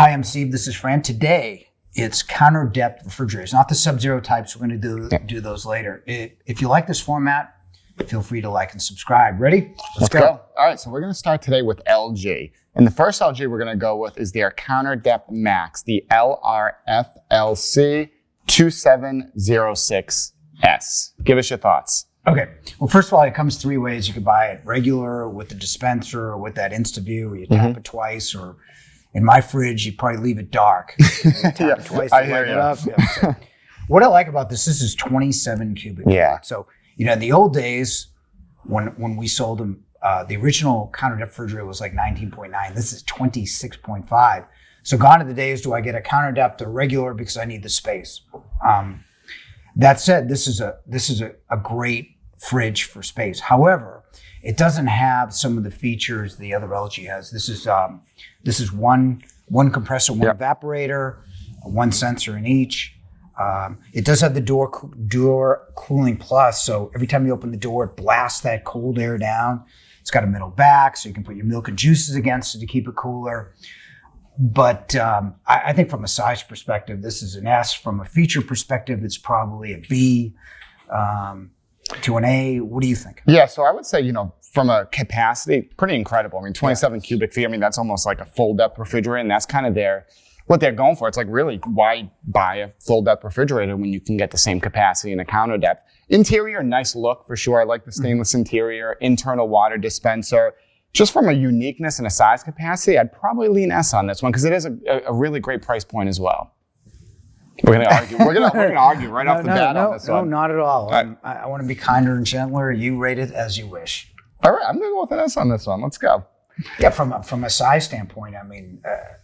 Hi, I'm Steve. This is Fran. Today, it's counter depth refrigerators, not the Sub-Zero types. We're going to do those later. If you like this format, feel free to like and subscribe. Ready? Let's go. All right, so we're going to start today with LG. And the first LG we're going to go with is their counter depth max, the KRFC704FPS. Give us your thoughts. Okay. Well, first of all, it comes three ways. You can buy it regular with the dispenser or with that InstaView where you tap it twice, or in my fridge, you probably leave it dark. You tap it twice to light it up. Yeah, so what I like about this is 27 cubic feet. So, in the old days, when we sold them, the original counter depth refrigerator was like 19.9. This is 26.5. So gone are the days, do I get a counter depth or regular because I need the space? That said, this is a great fridge for space. However, it doesn't have some of the features the other LG has. This is one compressor, one evaporator, one sensor in each. It does have the door cooling plus, so every time you open the door, it blasts that cold air down. It's got a middle back, so you can put your milk and juices against it to keep it cooler. But I think from a size perspective, this is an S. From a feature perspective, it's probably a B to an A. What do you think? Yeah, so I would say, from a capacity, pretty incredible. I mean, 27 cubic feet, that's almost like a full depth refrigerator, and that's kind of what they're going for. It's like, really, why buy a full depth refrigerator when you can get the same capacity in a counter depth? Interior, nice look for sure. I like the stainless interior, internal water dispenser. Just from a uniqueness and a size capacity, I'd probably lean S on this one because it is a really great price point as well. We're going to argue. We're going to argue right off the bat on this one. No, not at all. I want to be kinder and gentler. You rate it as you wish. All right, I'm going to go with an S on this one. Let's go. Yeah, from a size standpoint,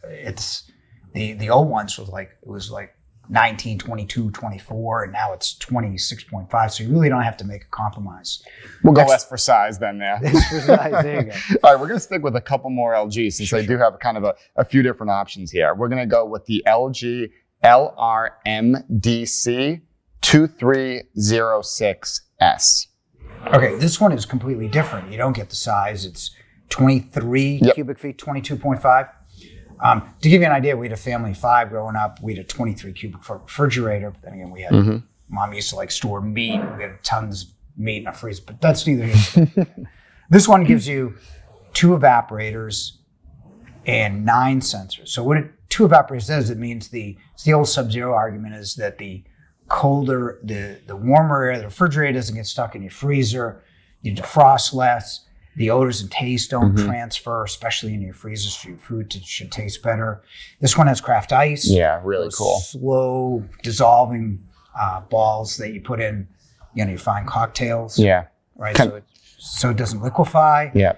it's the old ones was like 19, 22, 24, and now it's 26.5. So you really don't have to make a compromise. We'll go S for size then, there. S for size, there you go. All right, we're going to stick with a couple more LGs since they do have kind of a few different options here. We're going to go with the LG LRMDC2306S. Okay, this one is completely different. You don't get the size. It's 23 cubic feet, 22.5. To give you an idea, we had a family of 5 growing up. We had a 23 cubic foot refrigerator. But then again, we had mom used to store meat. We had tons of meat in our freezer, but that's neither here nor there. This one gives you 2 evaporators and 9 sensors. So what 2 evaporators does, it means it's the old Sub-Zero argument is that the colder, the warmer air, the refrigerator doesn't get stuck in your freezer. You defrost less. The odors and taste don't transfer, especially in your freezers. So your food should taste better. This one has craft ice. Yeah, really cool. Slow dissolving balls that you put in, your fine cocktails. Yeah. Right. So it doesn't liquefy. Yeah.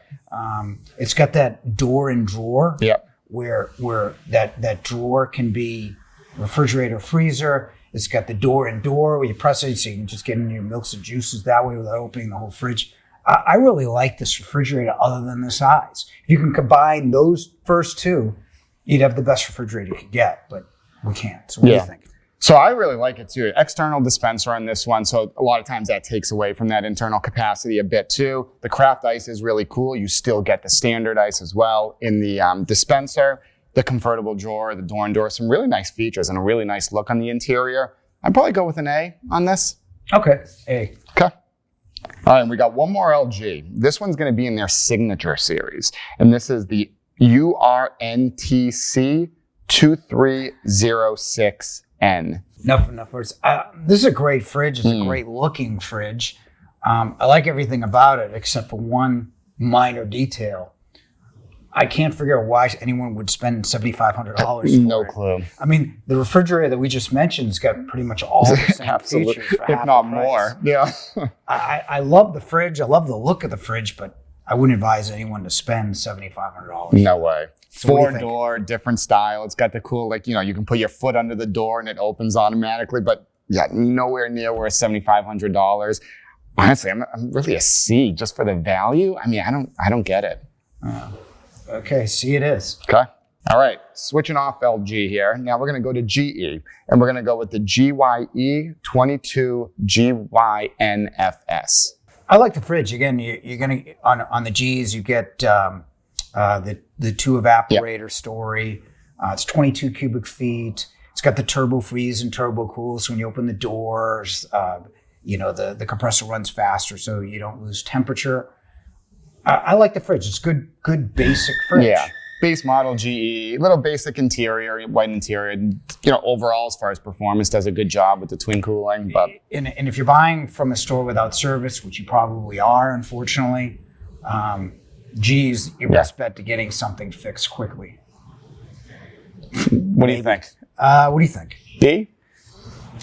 It's got that door and drawer. Yeah. Where that drawer can be refrigerator, freezer. It's got the door and door where you press it so you can just get in your milks and juices that way without opening the whole fridge. I really like this refrigerator other than the size. If you can combine those first 2, you'd have the best refrigerator you could get, but we can't. So what do you think? So I really like it too. External dispenser on this one. So a lot of times that takes away from that internal capacity a bit too. The craft ice is really cool. You still get the standard ice as well in the dispenser. The convertible drawer, the door and door, some really nice features and a really nice look on the interior. I'd probably go with an A on this. Okay, A. Okay. All right, and we got one more LG. This one's going to be in their Signature series, and this is the URNTC2306N. Enough words. This is a great fridge. It's a great looking fridge. I like everything about it except for one minor detail. I can't figure out why anyone would spend $7,500 for it. No clue. The refrigerator that we just mentioned has got pretty much all the same features for half if not the price. more. Yeah. I love the fridge. I love the look of the fridge, but I wouldn't advise anyone to spend $7,500. No way. So 4-door, different style. It's got the cool, you can put your foot under the door and it opens automatically, but nowhere near worth $7,500. Honestly, I'm really a C just for the value. I don't get it. Okay, C it is. Okay. All right, switching off LG here. Now we're going to go to GE, and we're going to go with the GYE22KYNFS. I like the fridge. Again, you're going to, on the Gs, you get the 2 evaporator story. It's 22 cubic feet. It's got the turbo freeze and turbo cool. So when you open the doors, the compressor runs faster so you don't lose temperature. I like the fridge. It's good basic fridge. Yeah. Base model GE, little basic interior, white interior. Overall, as far as performance, does a good job with the twin cooling. But and if you're buying from a store without service, which you probably are, unfortunately, GE is your best bet to getting something fixed quickly. What do you think? What do you think? B?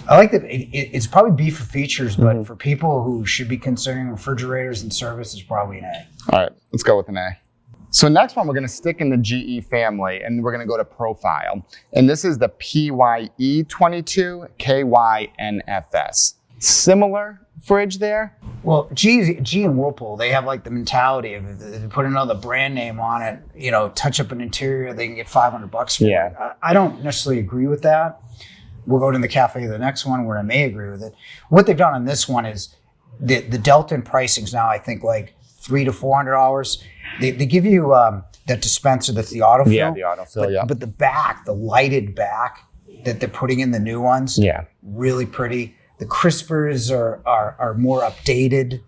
I like that. It's probably B for features, but for people who should be considering refrigerators and service, it's probably an A. All right, let's go with an A. So next one, we're going to stick in the GE family, and we're going to go to Profile. And this is the PYE22KYNFS. Similar fridge there? Well, GE and Whirlpool, they have like the mentality of if they put another brand name on it, touch up an interior, they can get $500 for it. I don't necessarily agree with that. We'll go to the cafe, the next one, where I may agree with it. What they've done on this one is the delta in pricing is now, I think, like $300 to $400. They give you that dispenser that's the autofill. Yeah, the autofill, But the back, the lighted back that they're putting in the new ones, really pretty. The crispers are more updated.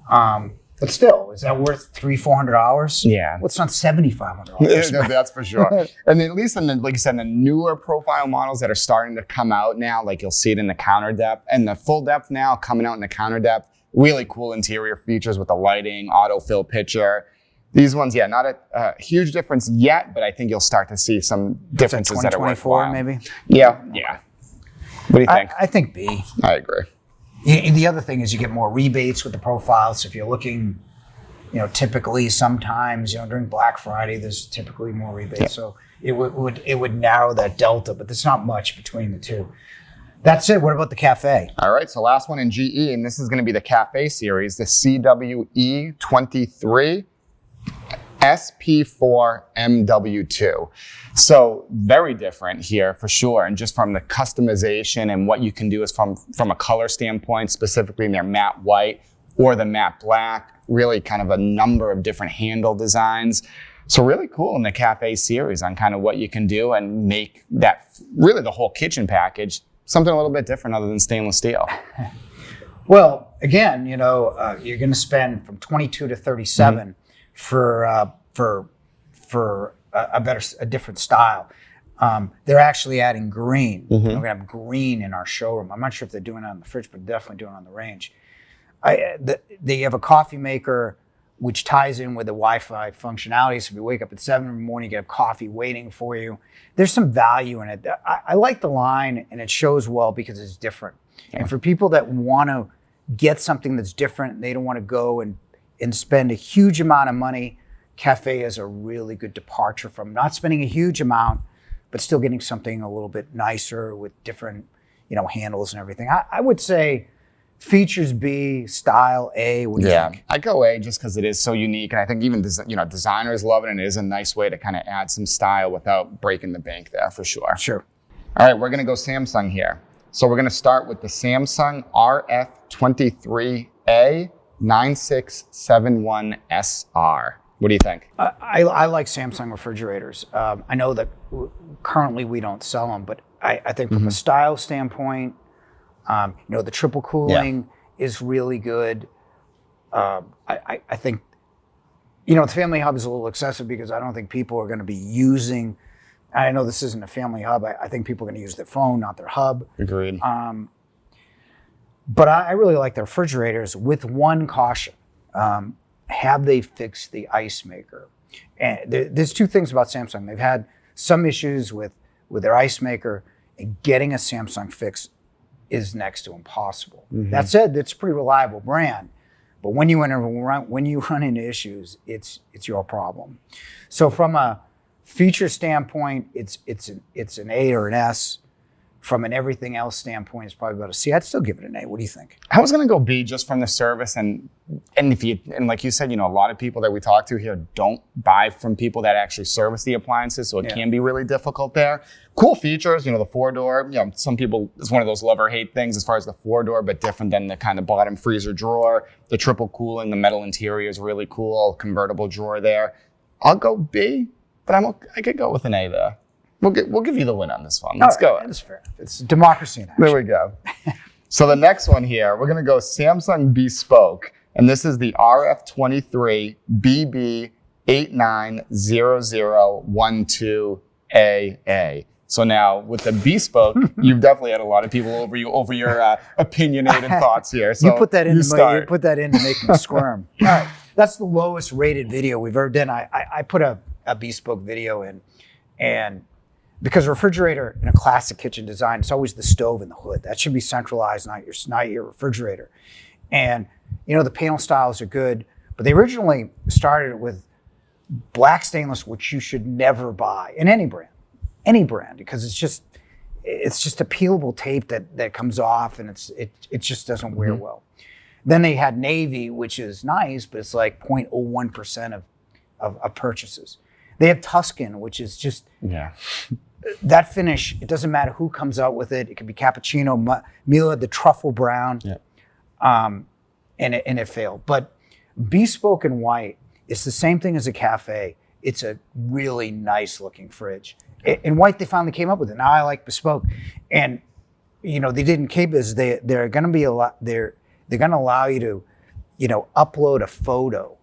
But still, is that worth $300-400? Yeah. Well, it's not $7,500. That's for sure. And at least like you said, the newer Profile models that are starting to come out now, like you'll see it in the counter depth and the full depth now coming out in the counter depth. Really cool interior features with the lighting, autofill pitcher. These ones, not a huge difference yet, but I think you'll start to see some differences that are worthwhile. Maybe? Yeah. What do you think? I think B. I agree. And the other thing is you get more rebates with the Profile. So if you're looking, typically sometimes, during Black Friday, there's typically more rebates. Yeah. So it would narrow that delta, but there's not much between the two. That's it. What about the cafe? All right. So last one in GE, and this is going to be the cafe series, the CWE23SP4MW2. So very different here for sure. And just from the customization and what you can do is from a color standpoint, specifically in their matte white or the matte black, really kind of a number of different handle designs. So really cool in the cafe series on kind of what you can do and make that really the whole kitchen package something a little bit different other than stainless steel. Well, again, you're going to spend from 22 to 37 for a different style. They're actually adding green. We're going to have green in our showroom. I'm not sure if they're doing it on the fridge, but definitely doing it on the range. They have a coffee maker which ties in with the Wi-Fi functionality. So if you wake up at 7 in the morning, you get coffee waiting for you. There's some value in it. I like the line, and it shows well because it's different. Yeah. And for people that want to get something that's different, they don't want to go and spend a huge amount of money, cafe is a really good departure from not spending a huge amount, but still getting something a little bit nicer with different, handles and everything. I would say features B, style A. What do you think? I go A just because it is so unique, and I think even designers love it, and it is a nice way to kind of add some style without breaking the bank there for sure. Sure. All right, we're going to go Samsung here. So we're going to start with the Samsung RF23A9671SR. What do you think? I like Samsung refrigerators. I know that currently we don't sell them, but I think from a style standpoint, the triple cooling is really good. I think, the Family Hub is a little excessive because I don't think people are going to be using, I know this isn't a Family Hub, I think people are going to use their phone, not their hub. Agreed. But I really like their refrigerators with one caution. Have they fixed the ice maker? And there's two things about Samsung. They've had some issues with their ice maker, and getting a Samsung fix is next to impossible. That said, it's a pretty reliable brand, but when you run into issues, it's your problem. So from a feature standpoint, it's an A or an S. From an everything else standpoint, it's probably about a C. I'd still give it an A. What do you think? I was going to go B just from the service, and like you said, a lot of people that we talk to here don't buy from people that actually service the appliances, so it can be really difficult there. Cool features, the 4-door. Some people, it's one of those love or hate things as far as the 4-door, but different than the kind of bottom freezer drawer. The triple cooling, the metal interior is really cool. Convertible drawer there. I'll go B, but I could go with an A there. We'll give you the win on this one. Let's go. That's fair. It's democracy in action. There we go. So the next one here, we're going to go Samsung Bespoke, and this is the RF23BB890012AA. So now with the Bespoke, you've definitely had a lot of people over your opinionated thoughts here. So you put that in to make me squirm. All right, that's the lowest rated video we've ever done. I put a Bespoke video in, and because a refrigerator in a classic kitchen design, it's always the stove and the hood. That should be centralized, not your refrigerator. And the panel styles are good, but they originally started with black stainless, which you should never buy in any brand, because it's just a peelable tape that comes off, and it just doesn't wear well. Then they had navy, which is nice, but it's like 0.01% of purchases. They have Tuscan, which is just that finish. It doesn't matter who comes out with it. It could be cappuccino, Mila, the truffle brown, and it failed. But Bespoke in white, it's the same thing as a Cafe. It's a really nice looking fridge. In white, they finally came up with it. Now I like Bespoke, and they did in KBiz. They're going to be they're going to allow you to, upload a photo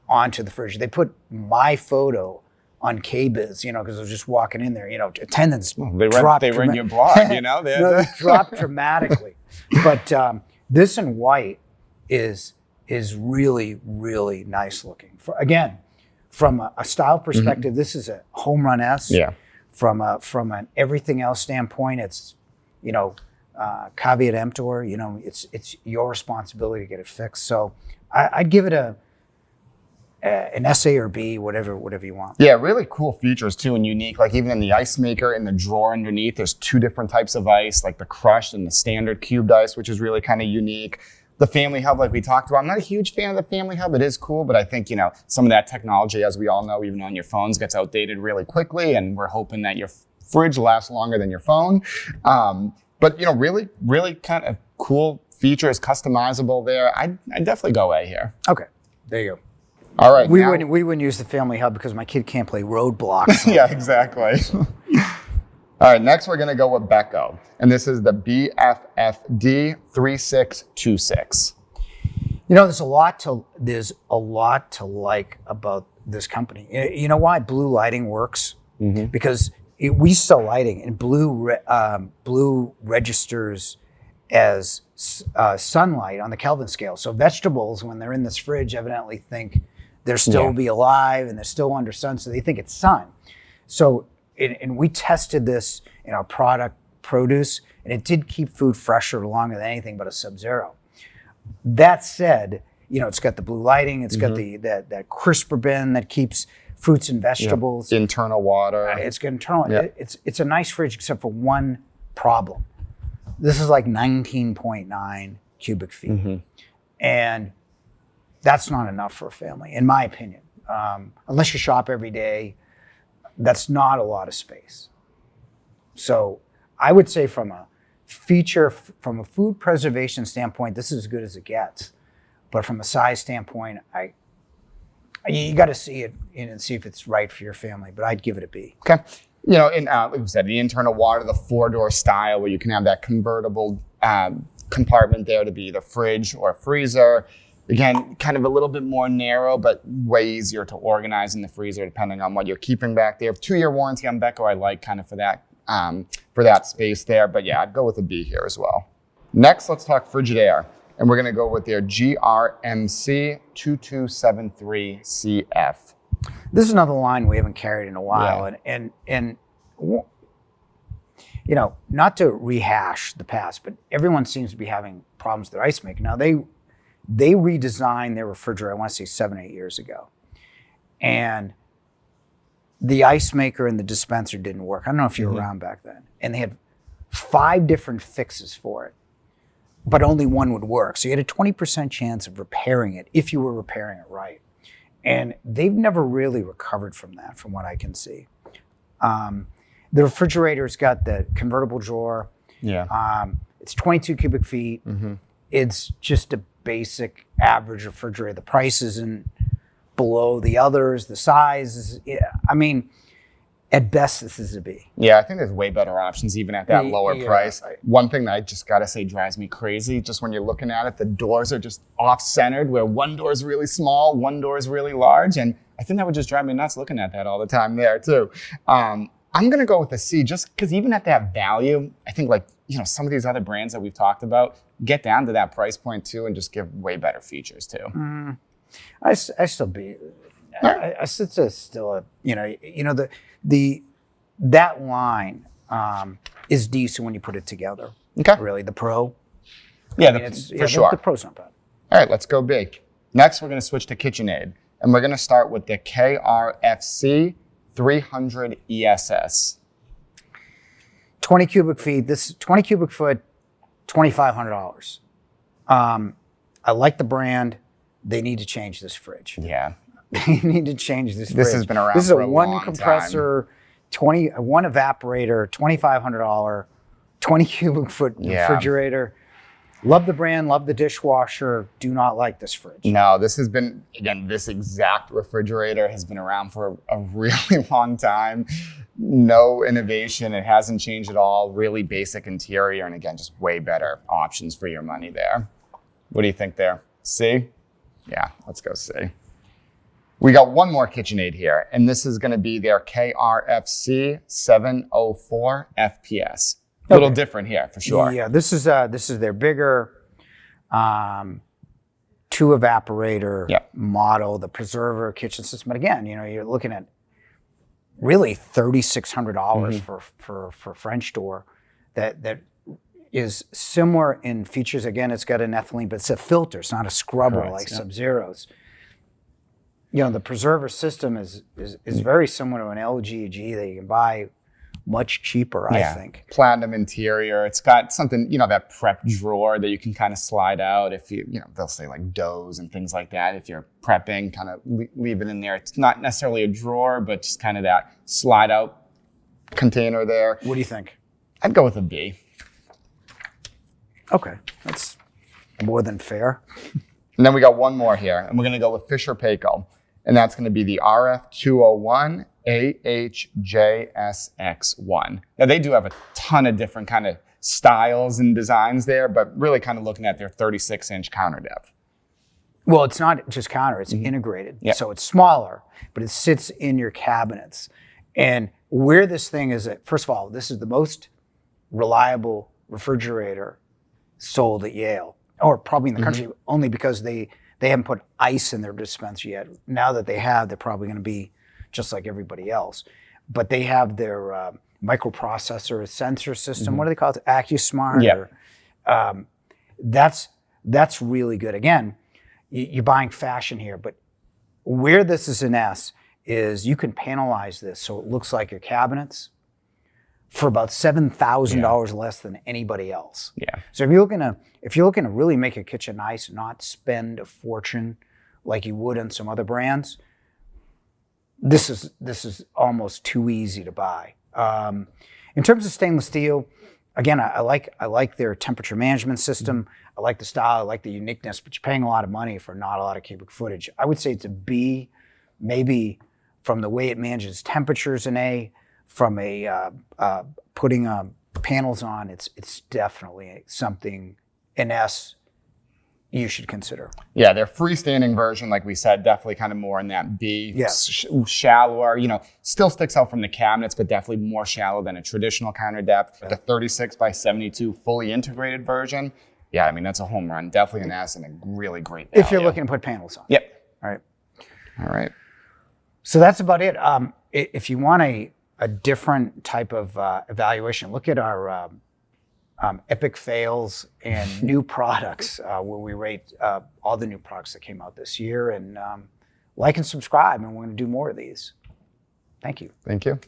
onto the fridge. They put my photo on KBiz, because I was just walking in there, attendance dropped. They read your blog, They dropped dramatically. But this in white is really, really nice looking. Again, from a style perspective, this is a home run-esque. Yeah. From an everything else standpoint, it's, caveat emptor, it's your responsibility to get it fixed. So I'd give it an SA or B, whatever you want. Yeah, really cool features too, and unique. Like even in the ice maker, in the drawer underneath, there's two different types of ice, like the crushed and the standard cubed ice, which is really kind of unique. The family hub, like we talked about, I'm not a huge fan of the family hub. It is cool, but I think, some of that technology, as we all know, even on your phones, gets outdated really quickly, and we're hoping that your fridge lasts longer than your phone. But, really, really kind of cool features, customizable there. I'd definitely go A here. Okay, there you go. All right. We wouldn't use the family hub because my kid can't play Roadblocks. Yeah, exactly. All right, next we're going to go with Beko, and this is the BFFD3626. There's a lot to like about this company. You know why blue lighting works? Because we sell lighting, and blue registers as sunlight on the Kelvin scale. So vegetables, when they're in this fridge, evidently think they're still be alive and they're still under sun, so they think it's sun. So, and we tested this in our produce, and it did keep food fresher longer than anything but a Sub-Zero. That said, it's got the blue lighting, it's got that crisper bin that keeps fruits and vegetables. Internal water. It's got internal. It's a nice fridge except for one problem. This is like 19.9 cubic feet. And that's not enough for a family, in my opinion. Unless you shop every day, that's not a lot of space. So I would say from a food preservation standpoint, this is as good as it gets. But from a size standpoint, you got to see it and see if it's right for your family. But I'd give it a B. Okay. Like we said, the internal water, the 4-door style where you can have that convertible compartment there to be either fridge or freezer. Again, kind of a little bit more narrow, but way easier to organize in the freezer depending on what you're keeping back there. 2-year warranty on Beko, I like kind of for that space there. But yeah, I'd go with a B here as well. Next, let's talk Frigidaire. And we're going to go with their GRMC2273CF. This is another line we haven't carried in a while. Yeah. And not to rehash the past, but everyone seems to be having problems with their ice maker. Now, they redesigned their refrigerator, I want to say 7-8 years ago. And the ice maker and the dispenser didn't work. I don't know if you were around back then. And they had 5 different fixes for it, but only one would work. So you had a 20% chance of repairing it if you were repairing it right. And they've never really recovered from that, from what I can see. The refrigerator's got the convertible drawer. Yeah. It's 22 cubic feet. It's just a basic average refrigerator. The price isn't below the others. The size is, At best, this is a B. Yeah, I think there's way better options even at that lower price. One thing that I just got to say drives me crazy, just when you're looking at it, the doors are just off-centered where one door is really small, one door is really large. And I think that would just drive me nuts looking at that all the time there too. I'm going to go with a C just because even at that value, I think like, some of these other brands that we've talked about get down to that price point too and just give way better features too. I still B. I still a, that line is decent when you put it together. Okay. Really, the Pro. Yeah, for sure. The Pro's not bad. All right, let's go big. Next, we're going to switch to KitchenAid, and we're going to start with the KRFC300ESS. 20 cubic feet. This 20 cubic foot, $2,500. I like the brand. They need to change this fridge. Yeah. They need to change this fridge. This has been around This is for a a one long compressor, one evaporator, $2,500, 20 cubic foot refrigerator. Love the brand, love the dishwasher. Do not like this fridge. No, this has been, again, this exact refrigerator has been around for a really long time. No innovation. It hasn't changed at all. Really basic interior. And again, just way better options for your money there. What do you think there? C? Yeah, let's go C. We got one more KitchenAid here, and this is going to be their KRFC704FPS. A little different here, for sure. Yeah, this is their bigger two evaporator model, the preserver kitchen system. But again, you're looking at really $3,600 for French door that is similar in features. Again, it's got an ethylene, but it's a filter. It's not a scrubber like Sub-Zero's. The preserver system is very similar to an LG that you can buy much cheaper, I think. Platinum interior. It's got something, that prep drawer that you can kind of slide out if they'll say like doughs and things like that. If you're prepping, kind of leave it in there. It's not necessarily a drawer, but just kind of that slide out container there. What do you think? I'd go with a B. Okay, that's more than fair. And then we got one more here, and we're going to go with Fisher Paykel, and that's going to be the RF201AHJSX1. Now, they do have a ton of different kind of styles and designs there, but really kind of looking at their 36-inch counter depth. Well, it's not just counter, it's integrated. Yep. So it's smaller, but it sits in your cabinets. And where this thing is at, first of all, this is the most reliable refrigerator sold at Yale, or probably in the country, only because they haven't put ice in their dispenser yet. Now that they have, they're probably going to be just like everybody else. But they have their microprocessor sensor system. What do they call it? AccuSmart. Yeah. That's really good. Again, you're buying fashion here, but where this is an S is you can panelize this so it looks like your cabinets for about $7,000 less than anybody else. Yeah. So if you're looking to really make a kitchen nice, not spend a fortune like you would on some other brands, this is almost too easy to buy. In terms of stainless steel, again, I like their temperature management system. I like the style. I like the uniqueness. But you're paying a lot of money for not a lot of cubic footage. I would say it's a B, maybe from the way it manages temperatures, an A. From a putting panels on, it's definitely something, an S, you should consider. Yeah, their freestanding version, like we said, definitely kind of more in that B, shallower, still sticks out from the cabinets, but definitely more shallow than a traditional counter depth. The 36x72 fully integrated version, that's a home run. Definitely an S and a really great value. If you're looking to put panels on. Yep. All right. So that's about it. If you want a different type of evaluation, look at our epic fails and new products, where we rate all the new products that came out this year. And like and subscribe, and we're going to do more of these. Thank you. Thank you.